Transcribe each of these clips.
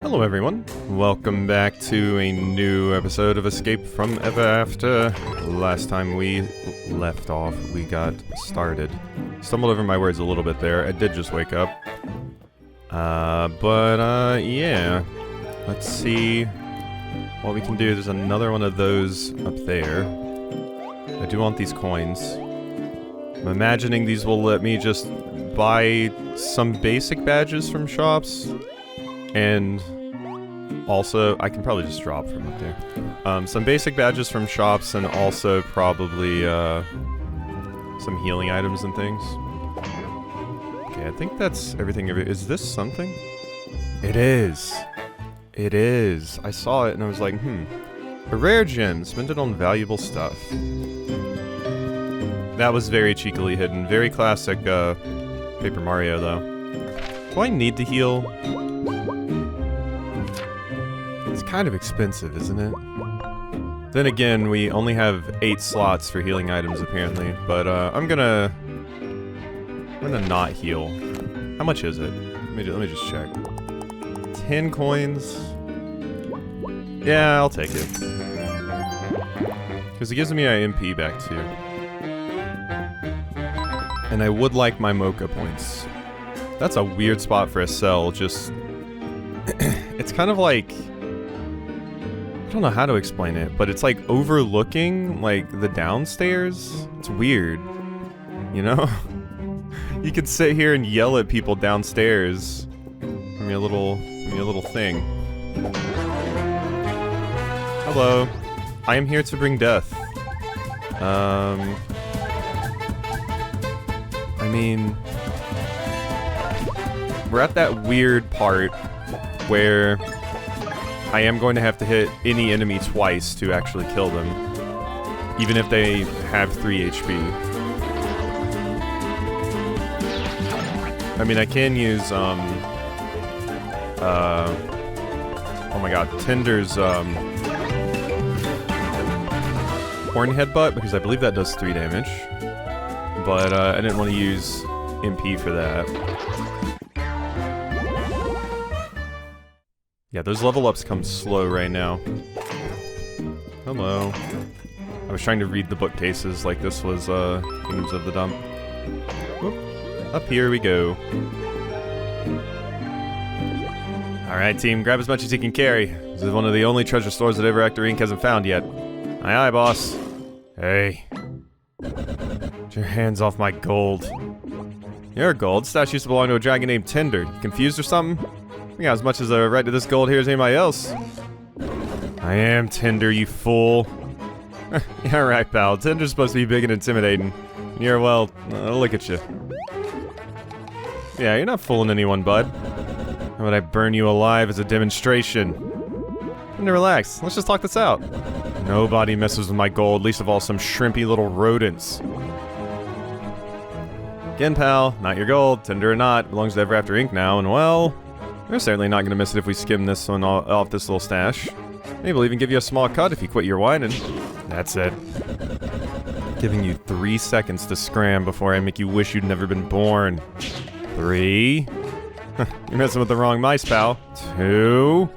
Hello everyone, welcome back to a new episode of Escape from Ever After. Last time we left off, we got started. Stumbled over my words a little bit there, I did just wake up. Yeah. Let's see what we can do. There's another one of those up there. I do want these coins. I'm imagining these will let me just buy some basic badges from shops. And also, I can probably just drop from up there. Some basic badges from shops and also probably some healing items and things. Okay, I think that's everything. Is this something? It is. It is. I saw it and I was like, A rare gem, spend it on valuable stuff. That was very cheekily hidden. Very classic Paper Mario, though. Do I need to heal? It's kind of expensive, isn't it? Then again, we only have 8 slots for healing items, apparently. But I'm gonna not heal. How much is it? Let me just check. 10 coins. Yeah, I'll take it. Because it gives me my MP back too. And I would like my Mocha points. That's a weird spot for a cell, just... it's kind of like... I don't know how to explain it, but it's like overlooking, like, the downstairs. It's weird. You know? You could sit here and yell at people downstairs. Give me a little thing. Hello. I am here to bring death. I mean... we're at that weird part where I am going to have to hit any enemy twice to actually kill them. Even if they have 3 HP. I mean, I can use, oh my god, Tender's, Horn Headbutt, because I believe that does 3 damage. But, I didn't want to use MP for that. Yeah, those level ups come slow right now. Hello. I was trying to read the bookcases like this was, Kingdoms of the Dump. Whoop. Up here we go. Alright team, grab as much as you can carry. This is one of the only treasure stores that Ever After Inc. hasn't found yet. Aye aye, boss. Hey. Get your hands off my gold. Your gold? Stash used to belong to a dragon named Tender. You confused or something? You got as much as a right to this gold here as anybody else. I am Tender, you fool. Yeah, right, pal. Tender's supposed to be big and intimidating. And you're, well, look at you. Yeah, you're not fooling anyone, bud. How about I burn you alive as a demonstration? And relax, let's just talk this out. Nobody messes with my gold, least of all some shrimpy little rodents. Again, pal, not your gold, Tender or not, belongs to Ever After Inc. now, and well... we're certainly not gonna miss it if we skim this one off this little stash. Maybe we'll even give you a small cut if you quit your whining. That's it. Giving you 3 seconds to scram before I make you wish you'd never been born. 3. You're messing with the wrong mice, pal. 2.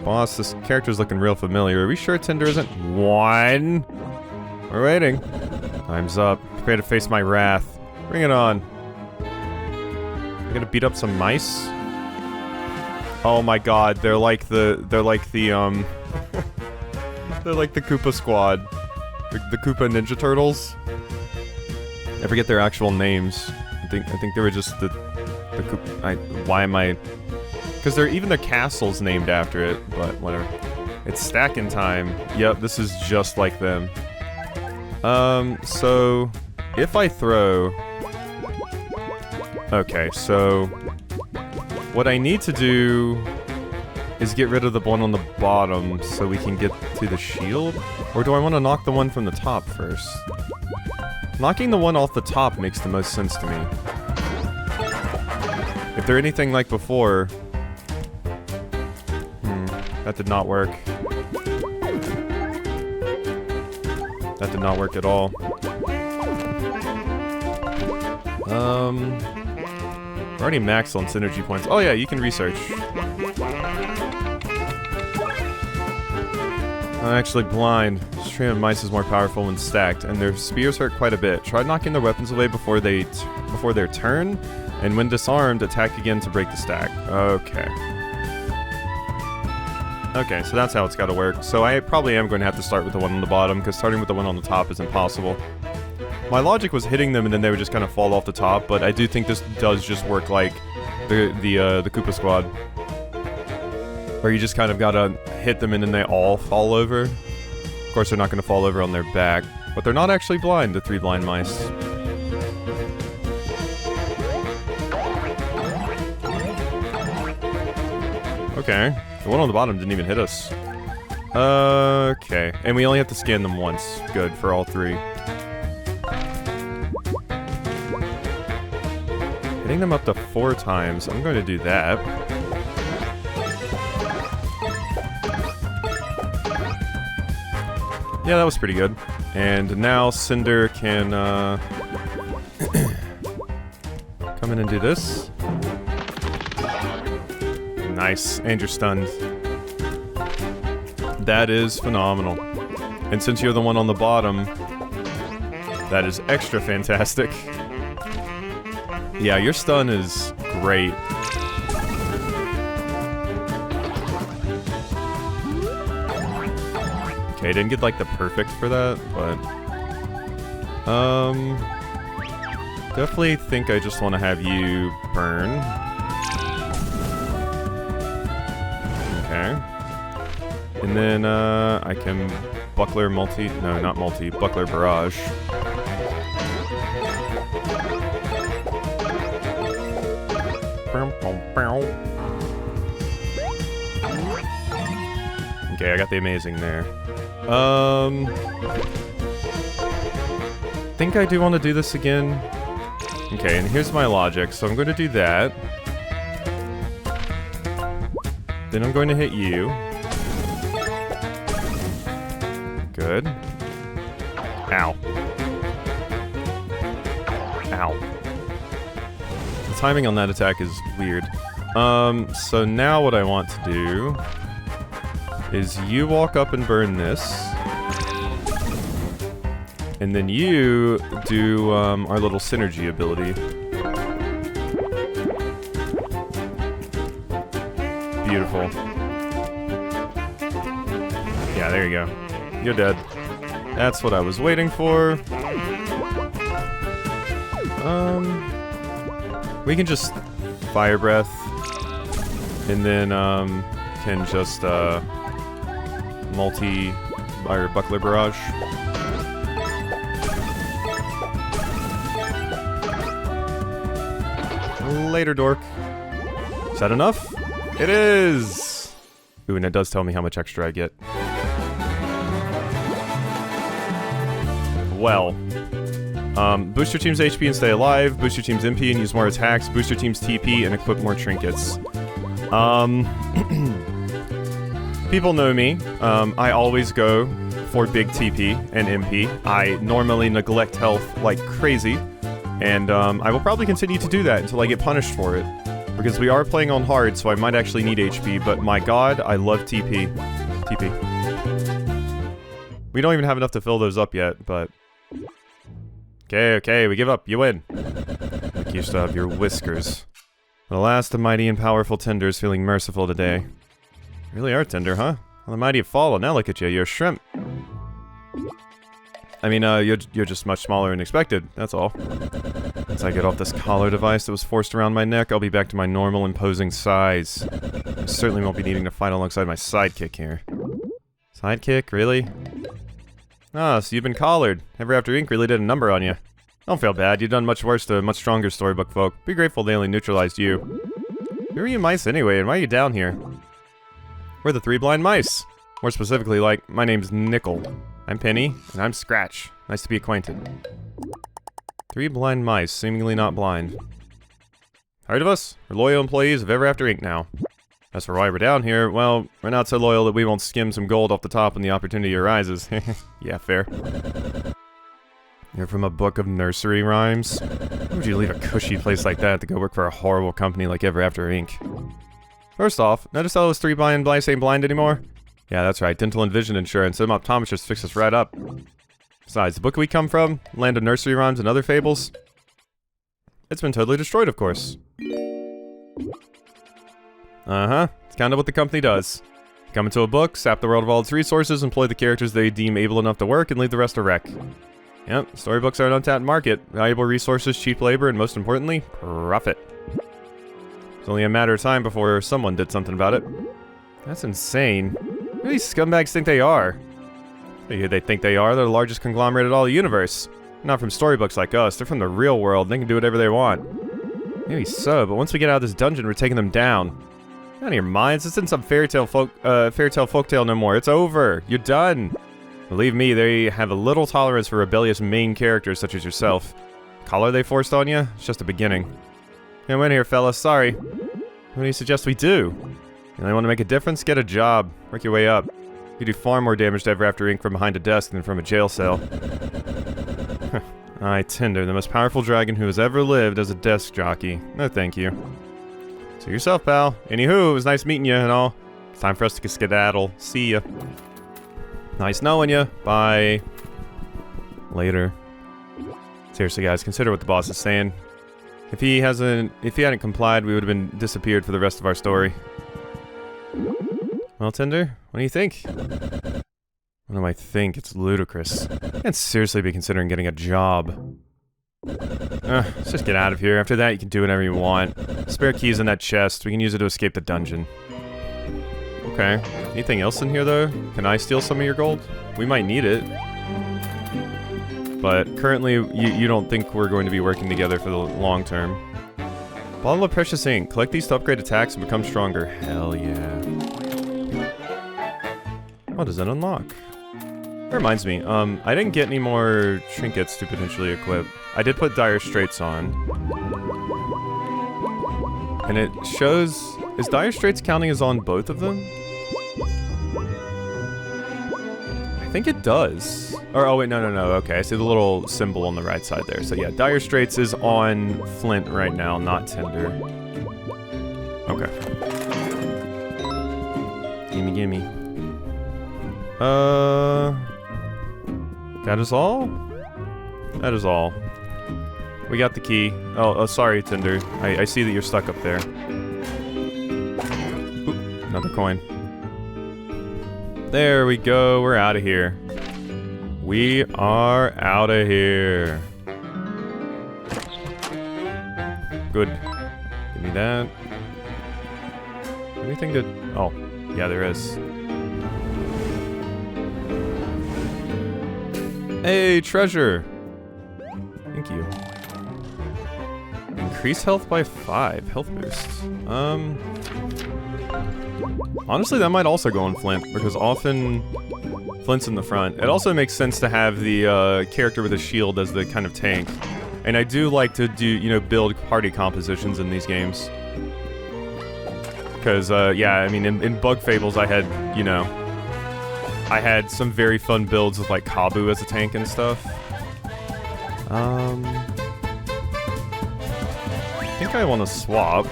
Boss, this character's looking real familiar. Are we sure Tender isn't? 1. We're waiting. Time's up. Prepare to face my wrath. Bring it on. I'm gonna beat up some mice? Oh my god, they're like the they're like the Koopa Squad. The Koopa Ninja Turtles. I forget their actual names. I think they were just the Koopa... why am I... because even their castle's named after it, but whatever. It's stacking time. Yep, this is just like them. So... if I throw... okay, so... what I need to do is get rid of the one on the bottom so we can get to the shield? Or do I want to knock the one from the top first? Knocking the one off the top makes the most sense to me. If they're anything like before... that did not work. That did not work at all. We're already maxed on synergy points. Oh yeah, you can research. I'm actually blind. This stream of mice is more powerful when stacked, and their spears hurt quite a bit. Try knocking their weapons away before their turn, and when disarmed, attack again to break the stack. Okay. Okay, so that's how it's gotta work. So I probably am going to have to start with the one on the bottom, because starting with the one on the top is impossible. My logic was hitting them and then they would just kind of fall off the top, but I do think this does just work like the Koopa Squad. Where you just kind of gotta hit them and then they all fall over. Of course, they're not gonna fall over on their back, but they're not actually blind, the 3 blind mice. Okay, the one on the bottom didn't even hit us. Okay, and we only have to scan them once. Good, for all 3. Hitting them up to 4 times, I'm going to do that. Yeah, that was pretty good. And now Cinder can, come in and do this. Nice, and you're stunned. That is phenomenal. And since you're the one on the bottom, that is extra fantastic. Yeah, your stun is great. Okay, didn't get like the perfect for that, but definitely think I just want to have you burn. Okay. And then I can buckler multi, no, not multi, buckler barrage. Okay, I got the amazing there. Think I do want to do this again. Okay, and here's my logic. So I'm going to do that. Then I'm going to hit you. Good. Ow. Ow. The timing on that attack is weird. So now what I want to do is you walk up and burn this. And then you do our little synergy ability. Beautiful. Yeah, there you go. You're dead. That's what I was waiting for. We can just Fire Breath. And then, can just, or Buckler Barrage. Later, dork. Is that enough? It is! Ooh, and it does tell me how much extra I get. Well. Boost your team's HP and stay alive, boost your team's MP and use more attacks, boost your team's TP and equip more trinkets. People know me. I always go for big TP and MP. I normally neglect health like crazy, and I will probably continue to do that until I get punished for it. Because we are playing on hard, so I might actually need HP, but my god, I love TP. TP. We don't even have enough to fill those up yet, but... Okay, we give up. You win. Like you still have your whiskers. The last of mighty and powerful tenders feeling merciful today. You really are tender, huh? Well, the mighty have fallen. Now look at you. You're a shrimp. I mean, you're just much smaller than expected. That's all. Once I get off this collar device that was forced around my neck, I'll be back to my normal, imposing size. I certainly won't be needing to fight alongside my sidekick here. Sidekick? Really? Ah, so you've been collared. Ever After Ink really did a number on you. Don't feel bad, you've done much worse to much stronger storybook folk. Be grateful they only neutralized you. Who are you mice anyway, and why are you down here? We're the 3 blind mice. More specifically, like, my name's Nickel. I'm Penny, and I'm Scratch. Nice to be acquainted. 3 blind mice, seemingly not blind. Heard of us? We're loyal employees of Ever After Ink now. As for why we're down here, well, we're not so loyal that we won't skim some gold off the top when the opportunity arises. Yeah, fair. You're from a book of nursery rhymes? Why would you leave a cushy place like that to go work for a horrible company like Ever After Inc.? First off, notice all those 3 blind blights ain't blind anymore? Yeah, that's right, dental and vision insurance. Some optometrists fix us right up. Besides, the book we come from, Land of Nursery Rhymes and Other Fables, it's been totally destroyed, of course. Uh-huh, it's kind of what the company does. Come into a book, sap the world of all its resources, employ the characters they deem able enough to work, and leave the rest to wreck. Yep, storybooks are an untapped market. Valuable resources, cheap labor, and most importantly, profit. It's only a matter of time before someone did something about it. That's insane. Who do these scumbags think they are? Who they think they are? They're the largest conglomerate in all the universe. Not from storybooks like us, they're from the real world, they can do whatever they want. Maybe so, but once we get out of this dungeon, we're taking them down. Out of your minds, this isn't some fairytale folktale no more. It's over. You're done. Believe me, they have a little tolerance for rebellious main characters such as yourself. Collar they forced on you? It's just the beginning. Can't win here, fellas. Sorry. What do you suggest we do? You only want to make a difference? Get a job. Work your way up. You do far more damage to Ever After Inc. from behind a desk than from a jail cell. I, Tinder, the most powerful dragon who has ever lived as a desk jockey. No, thank you. So yourself, pal. Anywho, it was nice meeting you and all. It's time for us to skedaddle. See ya. Nice knowing you. Bye. Later. Seriously, guys, consider what the boss is saying. If he hadn't complied, we would have been disappeared for the rest of our story. Well, Tinder, what do you think? What do I think? It's ludicrous. I can't seriously be considering getting a job. Let's just get out of here. After that, you can do whatever you want. Spare keys in that chest. We can use it to escape the dungeon. Okay. Anything else in here, though? Can I steal some of your gold? We might need it. But currently, you don't think we're going to be working together for the long term. Bottle of Precious Ink. Collect these to upgrade attacks and become stronger. Hell yeah. What does it unlock? That reminds me, I didn't get any more trinkets to potentially equip. I did put Dire Straits on. And it shows... Is Dire Straits counting as on both of them? I think it does. Or, oh wait, no, okay. I see the little symbol on the right side there. So yeah, Dire Straits is on Flint right now, not Tinder. Okay. Gimme. That is all? That is all. We got the key. Oh, sorry, Tinder. I see that you're stuck up there. Oop, another coin. There we go. We're out of here. We are out of here. Good. Give me that. Anything to... Oh, yeah, there is. Hey, treasure! Thank you. Increase health by 5. Health boost. Honestly, that might also go on Flint, because often Flint's in the front. It also makes sense to have the character with a shield as the kind of tank. And I do like to do, you know, build party compositions in these games. Because, yeah, I mean, in Bug Fables I had, you know... I had some very fun builds with, like, Kabu as a tank and stuff. I think I want to swap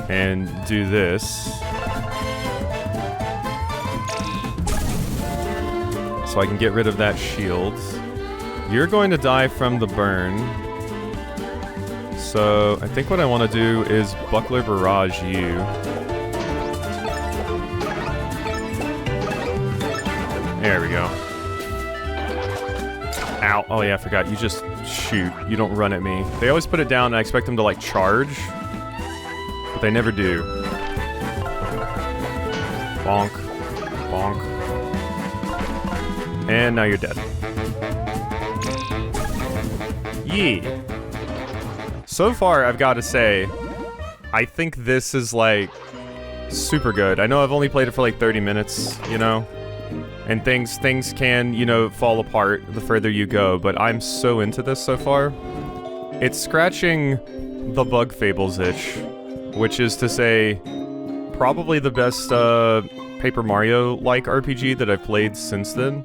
and do this. So I can get rid of that shield. You're going to die from the burn. So I think what I want to do is Buckler Barrage you. There we go. Ow. Oh yeah, I forgot. You just shoot. You don't run at me. They always put it down and I expect them to like charge. But they never do. Bonk. Bonk. And now you're dead. Yeah. So far, I've got to say, I think this is like super good. I know I've only played it for like 30 minutes, you know? And things can, you know, fall apart the further you go, but I'm so into this so far. It's scratching the Bug Fables itch, which is to say, probably the best Paper Mario-like RPG that I've played since then.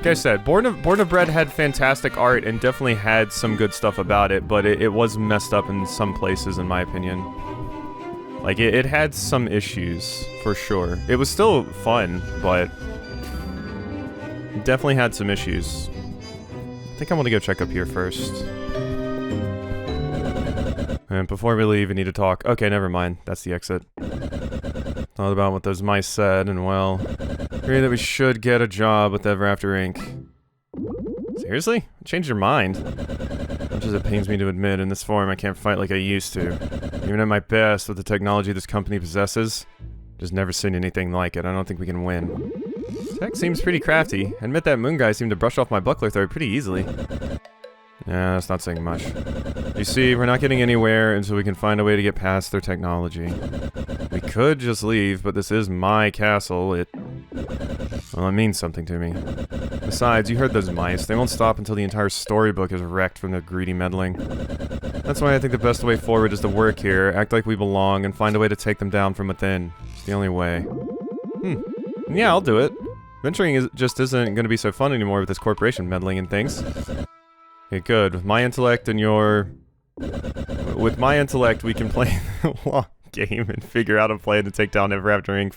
Like I said, Born of Bread had fantastic art and definitely had some good stuff about it, but it was messed up in some places, in my opinion. Like, it had some issues, for sure. It was still fun, but it definitely had some issues. I think I want to go check up here first. And before we leave, we need to talk. Okay, never mind. That's the exit. Thought about what those mice said, and well, agree that we should get a job with Ever After Inc. Seriously? Change your mind? Much as it pains me to admit, in this form I can't fight like I used to. Even at my best, with the technology this company possesses, just never seen anything like it. I don't think we can win. Tech seems pretty crafty. I admit that moon guy seemed to brush off my buckler throw pretty easily. Yeah, that's not saying much. You see, we're not getting anywhere until we can find a way to get past their technology. We could just leave, but this is my castle. Well, it means something to me. Besides, you heard those mice. They won't stop until the entire storybook is wrecked from their greedy meddling. That's why I think the best way forward is to work here, act like we belong, and find a way to take them down from within. It's the only way. Yeah, I'll do it. Venturing just isn't going to be so fun anymore with this corporation meddling and things. Okay, good. With my intellect and your... With my intellect, we can play the long game and figure out a plan to take down Ever After Inc.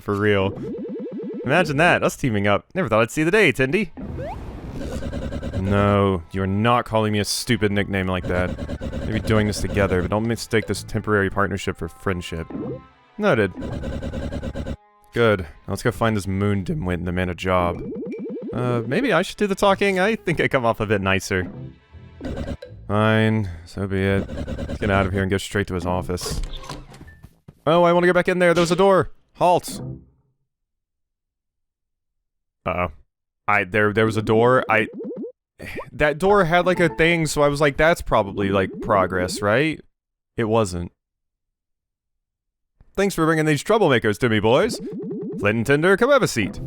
For real. Imagine that, us teaming up. Never thought I'd see the day, Tindy. No, you're not calling me a stupid nickname like that. Maybe doing this together, but don't mistake this temporary partnership for friendship. Noted. Good. Now let's go find this moon dimwit and demand a job. Maybe I should do the talking? I think I come off a bit nicer. Fine, so be it. Let's get out of here and go straight to his office. Oh, I want to go back in there. There's a door. Halt. Uh-oh. There was a door. That door had like a thing, so I was like, that's probably like progress, right? It wasn't. Thanks for bringing these troublemakers to me, boys. Flint and Tinder, come have a seat.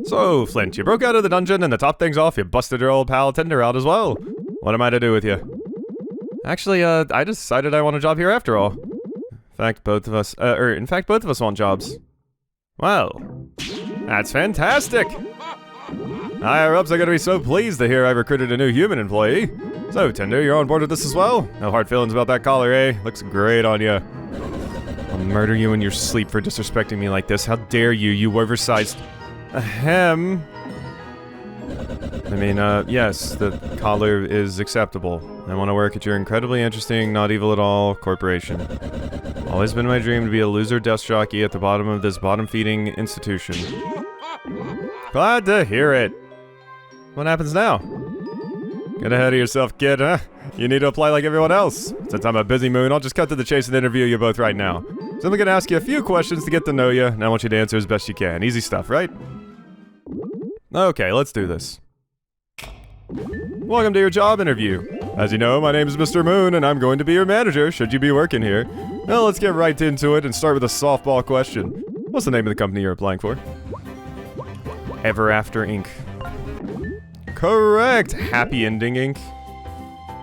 So, Flint, you broke out of the dungeon, and to top things off, you busted your old pal Tinder out as well. What am I to do with you? Actually, I decided I want a job here after all. In fact, both of us want jobs. Well, that's fantastic! Higher-ups are gonna be so pleased to hear I recruited a new human employee. So, Tinder, you're on board with this as well? No hard feelings about that collar, eh? Looks great on you. I'll murder you in your sleep for disrespecting me like this. How dare you, you oversized... Ahem. I mean, yes, the collar is acceptable. I want to work at your incredibly interesting, not evil at all, corporation. Always been my dream to be a loser desk jockey at the bottom of this bottom-feeding institution. Glad to hear it. What happens now? Get ahead of yourself, kid, huh? You need to apply like everyone else. Since I'm a busy moon, I'll just cut to the chase and interview you both right now. So I'm gonna ask you a few questions to get to know you, and I want you to answer as best you can. Easy stuff, right? Okay, let's do this. Welcome to your job interview. As you know, my name is Mr. Moon, and I'm going to be your manager, should you be working here. Now let's get right into it and start with a softball question. What's the name of the company you're applying for? Ever After Inc. Correct! Happy Ending Inc.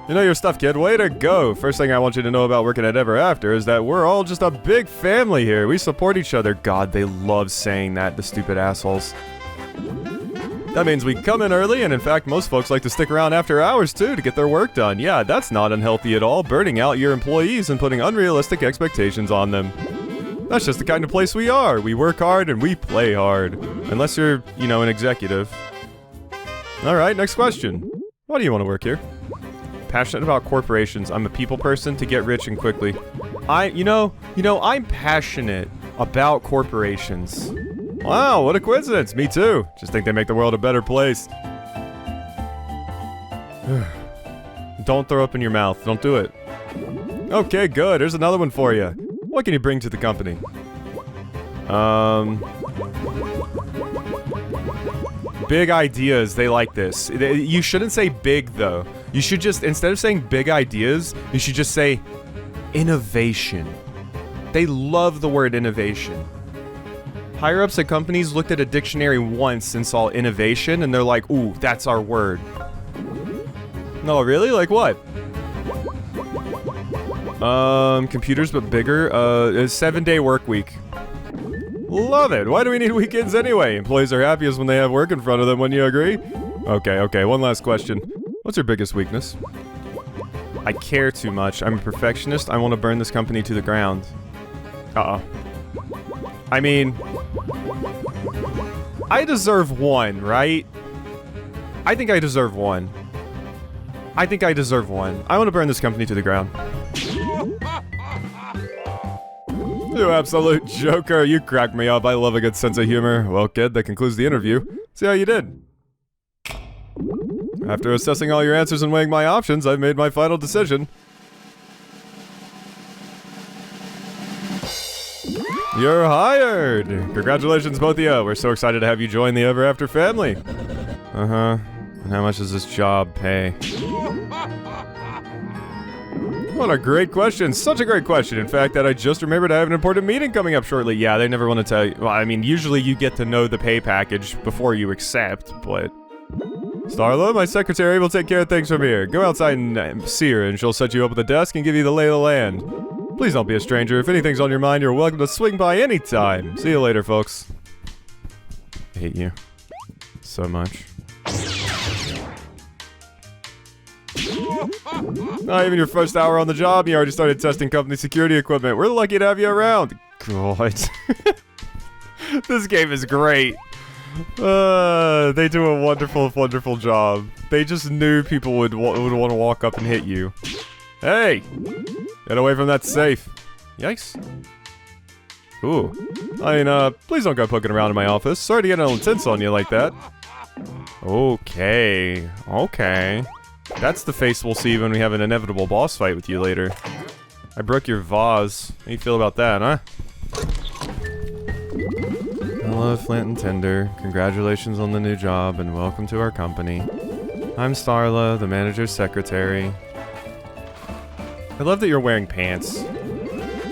You know your stuff, kid. Way to go! First thing I want you to know about working at Ever After is that we're all just a big family here. We support each other. God, they love saying that, the stupid assholes. That means we come in early, and in fact, most folks like to stick around after hours too to get their work done. Yeah, that's not unhealthy at all, burning out your employees and putting unrealistic expectations on them. That's just the kind of place we are. We work hard and we play hard. Unless you're, you know, an executive. Alright, next question. Why do you want to work here? Passionate about corporations. I'm a people person to get rich and quickly. I'm passionate about corporations. Wow, what a coincidence. Me too. Just think they make the world a better place. Don't throw up in your mouth. Don't do it. Okay, good. Here's another one for you. What can you bring to the company? Big ideas. They like this. You shouldn't say big, though. You should just, instead of saying big ideas, you should just say innovation. They love the word innovation. Higher-ups at companies looked at a dictionary once and saw innovation, and they're like, ooh, that's our word. No, really? Like what? Computers but bigger. A 7-day work week. Love it. Why do we need weekends anyway? Employees are happiest when they have work in front of them, wouldn't you agree? Okay, one last question. What's your biggest weakness? I care too much. I'm a perfectionist. I want to burn this company to the ground. Uh-oh. I mean, I deserve one, right? I think I deserve one. I want to burn this company to the ground. You absolute joker. You crack me up. I love a good sense of humor. Well, kid, that concludes the interview. See how you did. After assessing all your answers and weighing my options, I've made my final decision. You're hired! Congratulations, both of you. We're so excited to have you join the Ever After family. Uh-huh. And how much does this job pay? What a great question. Such a great question. In fact, that I just remembered I have an important meeting coming up shortly. Yeah, they never want to tell you. Well, I mean, usually you get to know the pay package before you accept, but... Starla, my secretary, will take care of things from here. Go outside and see her, and she'll set you up at the desk and give you the lay of the land. Please don't be a stranger. If anything's on your mind, you're welcome to swing by anytime. See you later, folks. I hate you. So much. Not even your first hour on the job, you already started testing company security equipment. We're lucky to have you around. God. This game is great. They do a wonderful, wonderful job. They just knew people would want to walk up and hit you. Hey! Get away from that safe. Yikes. Ooh. I mean, please don't go poking around in my office. Sorry to get all intense on you like that. Okay. That's the face we'll see when we have an inevitable boss fight with you later. I broke your vase. How you feel about that, huh? Hello, Flint and Tinder. Congratulations on the new job, and welcome to our company. I'm Starla, the manager's secretary. I love that you're wearing pants.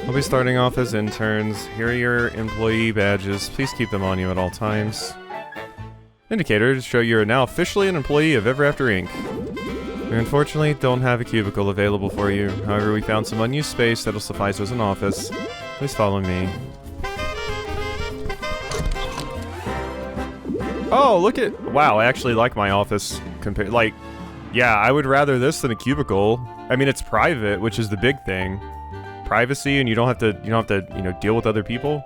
We'll be starting off as interns. Here are your employee badges. Please keep them on you at all times. Indicator to show you're now officially an employee of Ever After Inc. We unfortunately don't have a cubicle available for you. However, we found some unused space that'll suffice as an office. Please follow me. Oh, look at... Wow, I actually like my office compared... Like, yeah, I would rather this than a cubicle. I mean, it's private, which is the big thing. Privacy, and you don't have to, you know, deal with other people.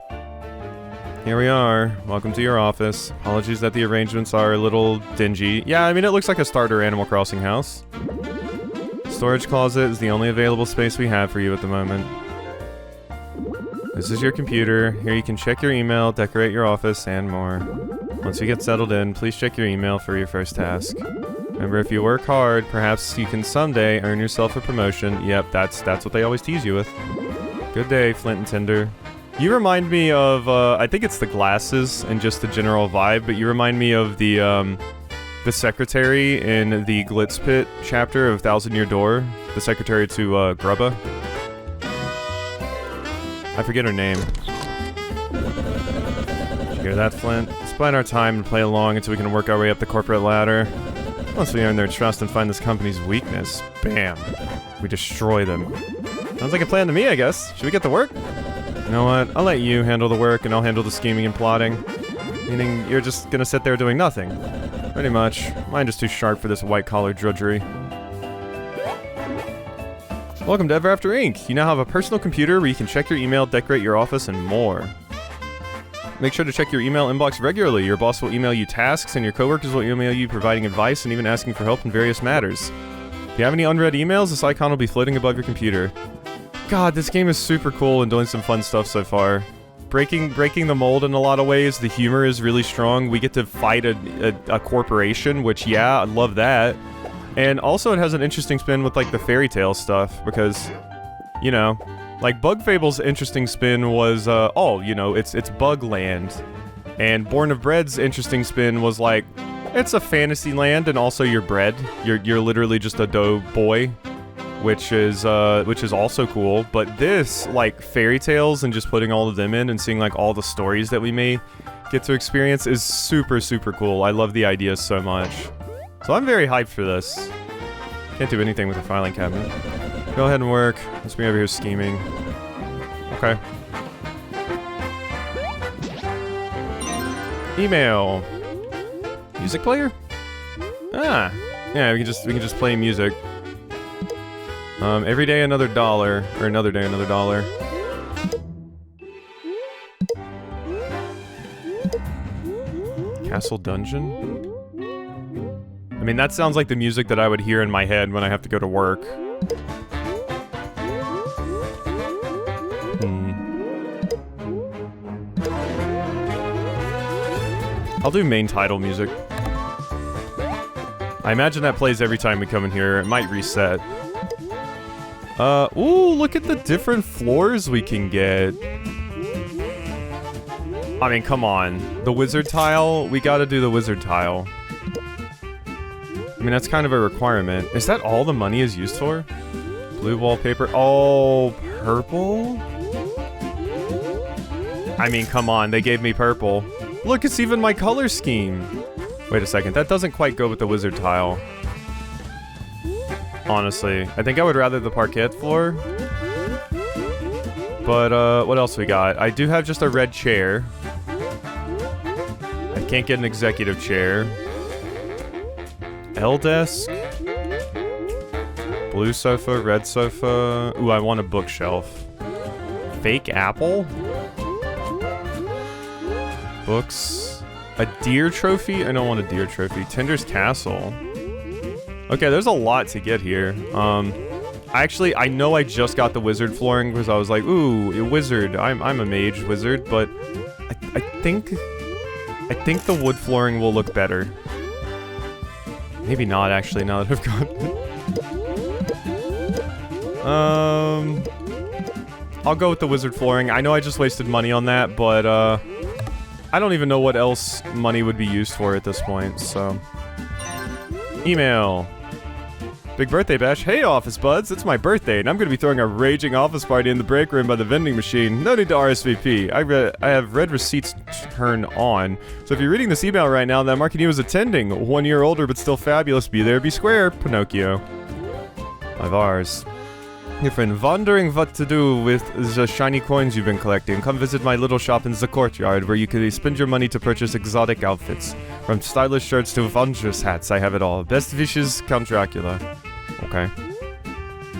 Here we are. Welcome to your office. Apologies that the arrangements are a little dingy. Yeah, I mean, it looks like a starter Animal Crossing house. Storage closet is the only available space we have for you at the moment. This is your computer. Here you can check your email, decorate your office, and more. Once you get settled in, please check your email for your first task. Remember, if you work hard, perhaps you can someday earn yourself a promotion. Yep, that's what they always tease you with. Good day, Flint and Tinder. You remind me of, I think it's the glasses and just the general vibe, but you remind me of the secretary in the Glitz Pit chapter of Thousand Year Door. The secretary to, Grubba. I forget her name. Did you hear that, Flint? Spend our time and play along until we can work our way up the corporate ladder. Once we earn their trust and find this company's weakness, bam, we destroy them. Sounds like a plan to me, I guess. Should we get to work? You know what? I'll let you handle the work and I'll handle the scheming and plotting. Meaning you're just gonna sit there doing nothing. Pretty much. Mind is too sharp for this white-collar drudgery. Welcome to Ever After Inc. You now have a personal computer where you can check your email, decorate your office, and more. Make sure to check your email inbox regularly. Your boss will email you tasks, and your coworkers will email you providing advice and even asking for help in various matters. If you have any unread emails, this icon will be floating above your computer. God, this game is super cool and doing some fun stuff so far. Breaking the mold in a lot of ways. The humor is really strong. We get to fight a corporation, which, yeah, I love that. And also it has an interesting spin with, like, the fairy tale stuff, because, you know... Like, Bug Fable's interesting spin was, you know, it's Bug Land. And Born of Bread's interesting spin was like, it's a fantasy land and also you're bred. You're literally just a dough boy, which is also cool. But this, like, fairy tales and just putting all of them in and seeing, like, all the stories that we may get to experience is super, super cool. I love the idea so much. So I'm very hyped for this. Can't do anything with a filing cabinet. Go ahead and work. Let's be over here scheming. Okay. Email. Music player? Ah. Yeah, we can just play music. Every day another dollar. Or another day another dollar. Castle Dungeon? I mean, that sounds like the music that I would hear in my head when I have to go to work. I'll do main title music. I imagine that plays every time we come in here. It might reset. Ooh, look at the different floors we can get. I mean, come on. The wizard tile? We gotta do the wizard tile. I mean, that's kind of a requirement. Is that all the money is used for? Blue wallpaper. Oh, purple? I mean, come on. They gave me purple. Look, it's even my color scheme. Wait a second. That doesn't quite go with the wizard tile. Honestly. I think I would rather the parquet floor. But, what else we got? I do have just a red chair. I can't get an executive chair. L desk. Blue sofa, red sofa. Ooh, I want a bookshelf. Fake apple? Books. A deer trophy? I don't want a deer trophy. Tinder's Castle. Okay, there's a lot to get here. Actually, I know I just got the wizard flooring because I was like, ooh, a wizard. I'm a mage wizard, but I think the wood flooring will look better. Maybe not, actually, now that I've got it. I'll go with the wizard flooring. I know I just wasted money on that, but, I don't even know what else money would be used for at this point, so. Email. Big birthday bash. Hey, office buds, it's my birthday, and I'm gonna be throwing a raging office party in the break room by the vending machine. No need to RSVP. I have red receipts turned on. So if you're reading this email right now, then I'm marking you as attending. 1 year older, but still fabulous. Be there, be square. Pinocchio. Of ours. If you're wondering what to do with the shiny coins you've been collecting, come visit my little shop in the courtyard, where you can spend your money to purchase exotic outfits. From stylish shirts to wondrous hats, I have it all. Best wishes, Count Dracula. Okay.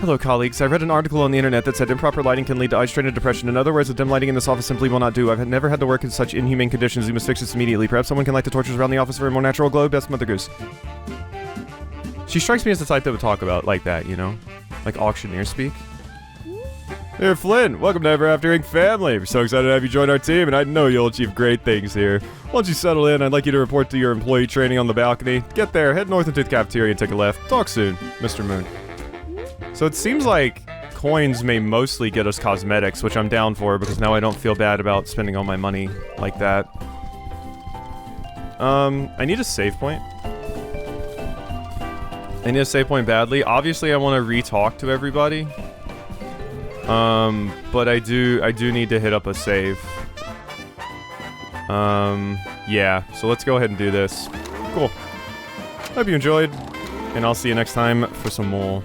Hello, colleagues. I read an article on the internet that said improper lighting can lead to eye strain and depression. In other words, the dim lighting in this office simply will not do. I've never had to work in such inhumane conditions. You must fix this immediately. Perhaps someone can light the torches around the office for a more natural glow. Best, Mother Goose. She strikes me as the type that would talk about like that, you know? Like auctioneer speak. Here, Flynn. Welcome to Ever After Inc. family. We're so excited to have you join our team, and I know you'll achieve great things here. Once you settle in, I'd like you to report to your employee training on the balcony. Get there, head north into the cafeteria and take a left. Talk soon, Mr. Moon. So it seems like coins may mostly get us cosmetics, which I'm down for, because now I don't feel bad about spending all my money like that. I need a save point. I need a save point badly. Obviously, I want to re-talk to everybody. But I do need to hit up a save. Yeah, so let's go ahead and do this. Cool. Hope you enjoyed, and I'll see you next time for some more.